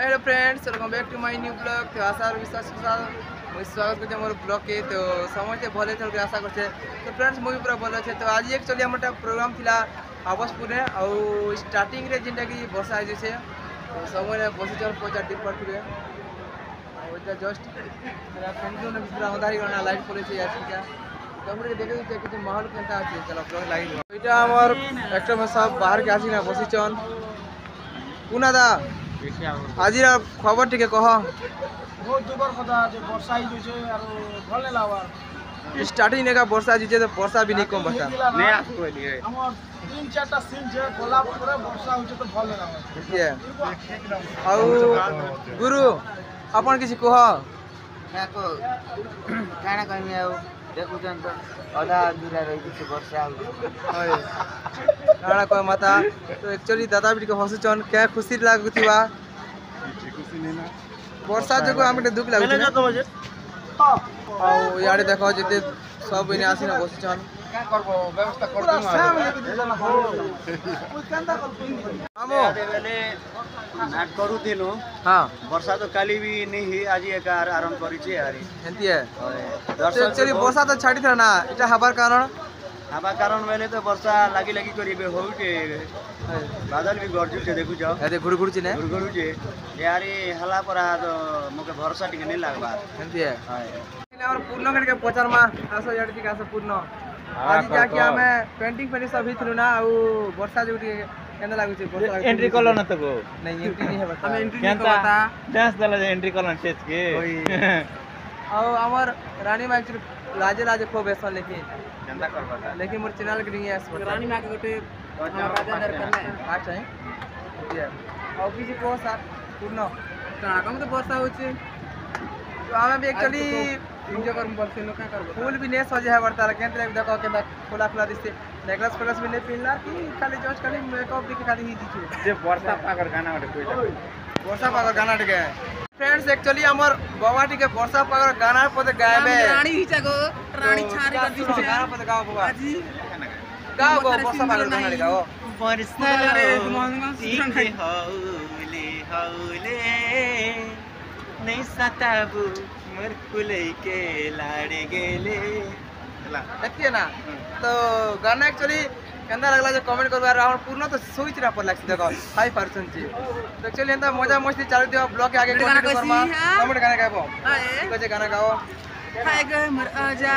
Hi hello friends, welcome back to my new blog. तो आशा और विश्वास के साथ मुझे स्वागत करते मोर ब्लॉग के। तो समझते भले थोड़े आशा करते। तो फ्रेंड्स मुझे पूरा भल अच्छे। तो आज एक्चुअली हमारे प्रोग्राम थिला आवासपुर में आउ स्टार्टिंग रे जिनटा कि वर्षा आई छे। तो समय बसी चल पचा टिप पड़े ओटा जस्ट मेरा फ्रेंड ने पूरा अंधारी करना लाइट पड़े छे यार क्या। तो हम देखे छे कि माहौल केनता আছে। चलो ब्लॉग लागी এটা আমার একটা সব বাহার কে আসি না বসি চন কোনা দা আজি খবর টিকে কহ। बहुत दुबर কথা যে বর্ষা আই জছে আর ভাল লাগা स्टार्टिंग ने का वर्षा जी तो वर्षा भी नहीं कम बता नहीं आस कोई नहीं हमर तीन चारटा सीन जे गोला पूरा वर्षा होचे तो ভাল लागा ये आउ गुरु अपन किसी कह क्या को काना कहमी आउ देखुछन त आधा अधूरा रही छै वर्षा होय काना कह माता। तो एक्चुअली दादा भी के हसुचन क्या खुशी लागुथिबा खुशी नहीं ना वर्षा जको हमके दुख लागु आउ याडे देखो जते सब इने आसीना बसचन क्या करबो व्यवस्था कर दू हमो बेले नाट करू दिनु हां वर्षा तो काली भी नहीं ही आज एक आरंभ करी छै यारी एंती है। तो दर्शक एक्चुअली वर्षा तो छाड़ी था ना इटा हबार कारण हवा कारण बेले तो वर्षा लागी लागी करिबे होउटे बादल भी गरजू छै देखु जाओ अरे गुड़ छी ने गुरगुरु जे यारी हला परा तो मके भरोसा टिके नहीं लागबा एंती है। हाय और पूर्ण करके पचार मा आसो यार ठीक आसो पूर्ण आज जाके हमें पेंटिंग पेंटिंग सब हिथलु ना आ वर्षा जो केना लागु छै वर्षा एंट्री कलो न तको नहीं एंट्री नहीं है बता हम एंट्री नहीं करता डांस दला एंट्री कलो स्टेज के आ हमर रानी मां एक्चुअली लाजे लाजे खूब बेसन चंदा करबा लेकिन मोर चैनल के लिए रानी मां के गोटे राजेंद्र करने पाँच है ये और किसी को साथ पूर्ण काना कम तो वर्षा होचे तो हमें भी एक्चुअली एंजॉय करम बोलते नो का करबो फूल भी नहीं सजे है बरता केंद्र देखो केंद्र खुला खुला दिसते नेकलेस पेकलेस भी नहीं पिनला कि खाली जस्ट खाली मेकअप दिखे खाली ही दिछु जे वर्षा पाकर गाना वाले कोई वर्षा पागर गाना टिके फ्रेंड्स एक्चुअली हमर बाबा टिके वर्षा पागर गाना पते गायबे रानी हिचा गो रानी छारी कर दी गाना पते गाओ बाबा आजी गाओ गो वर्षा पागर गाना गाओ वर्षा रे इके हौले हौले नहीं सताबू मोर कुलै के लाड़े गेले देखिए ना। तो गाना एक्चुअली केंदा लगला जो कमेंट करबा और पूर्ण तो सोच रहा पर लागसी देखो 5% जी। तो एक्चुअली एंदा मजा मस्ती चालू दियो ब्लॉग के आगे कंटिन्यू करमा कमेंट गाना गाबो कजे गाना गाओ हाय ग मोर आजा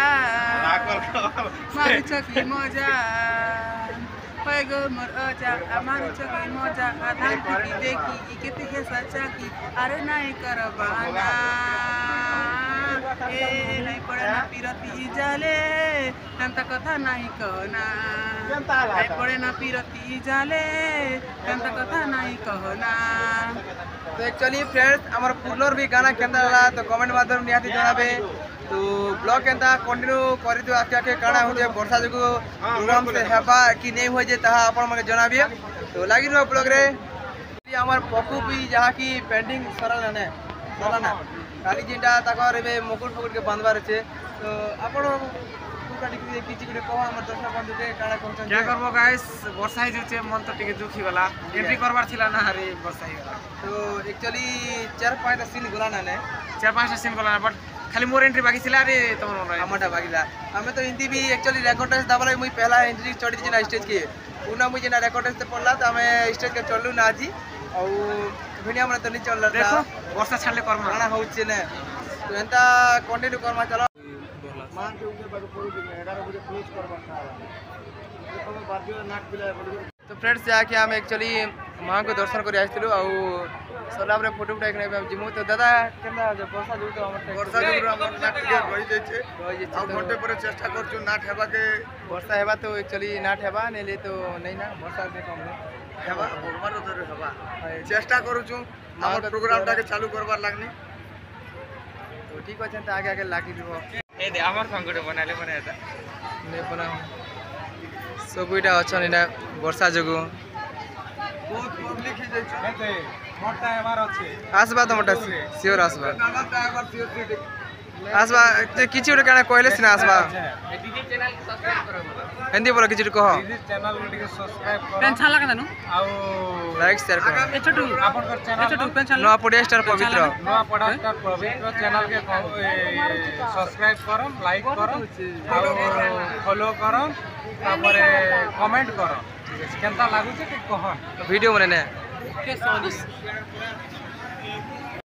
मारी चकी मजा हाय ग मोर आजा मारी चकी मजा आधा की देखी केते के सच्चा की अरे नहीं करबाना ए नहीं पड़े ना पीरती जाले तंता कथा नहीं कहना नहीं पड़े ना पीरती जाले तंता कथा नहीं कहना। तो एक्चुअली फ्रेंड्स हमर पूर्णर भी गाना केंदा ला तो कमेंट माध्यम निहाती जणाबे। तो ब्लॉग केंदा कंटिन्यू करि दो आके आके काना हो जे वर्षा जको प्रोग्राम से हेबा कि नहीं हो जे ताहा अपन मके जणाबिए। तो लागि रो ब्लॉग रे हमर पकु भी जहा की पेंटिंग सरल ने सरल ना खाली जिंदा ताकर बे मुकुट फुकुट के बांधबार छे। तो अपन किछि के कहो हमर दर्शक बंधु के काना कहछन क्या करबो गाइस वर्षा ही जे मन तो टिके दुखी वाला एंट्री करबार थिला ना रे वर्षा ही वाला। तो एक्चुअली 4-5 सीन गोला ना ने 4-5 सीन गला बट खाली मोर एंट्री बाकी थिला रे तमन मन हमटा बागिला हमें तो हिंदी भी एक्चुअली रेकॉर्डेंस दाबला मुई पहला एंट्री चढ़ी दिना स्टेज के उना मुई जेना रेकॉर्डेंस ते पड़ला तो हमें स्टेज के चढ़लु ना आजी और भिडियो मन तो नहीं चलला देखो वर्षा छाड़ले कर्म गाना होचे ने। तो एंता कंटिन्यू करमा चलो मान के ऊपर बाग पड़ी 11 बजे क्लोज करबा था तो बादियो नाट बिला पड़ी। तो फ्रेंड्स जाके हम एक्चुअली मां को दर्शन कर आइथिलु और सलाब रे फोटो उठा के जिमु। तो दादा केना जे वर्षा जो तो हमर वर्षा जरूर हमर नाट के रहि जाय छै आ घंटे पर चेष्टा करछु नाट हेबा के वर्षा हेबा तो एक्चुअली नाट हेबा नेले तो नहीं ना वर्षा से कम नहीं हेबा भगवान दर हेबा चेष्टा करूछु हमर प्रोग्राम टा के चालू करबार लागनी। तो ठीक अछि त आगे आगे लागी दिबो ए दे हमर संगठन बनाले बनाएता ने बना सबुइटा अछन इना वर्षा जगो बहुत पब्लिक ही जाय छै एते मोटा हेबार अछि आसबा तो मोटा सियोर आसबा गाना ड्राइवर सियोर आसबा किछि गोटे काना कहले सिना आसबा हिंदी बोलो किछि कह चैनल को सब्सक्राइब पेन छाला का नु लाइक शेयर कर ए छोटू आपन चैनल छोटू पेन छाला नवा पड़े स्टार पवित्र नवा पढ़ा स्टार पवित्र चैनल के सब्सक्राइब करम लाइक करम फॉलो करम तापरे कमेंट करम केनता लागु छै कि कहन वीडियो मने के सोनिस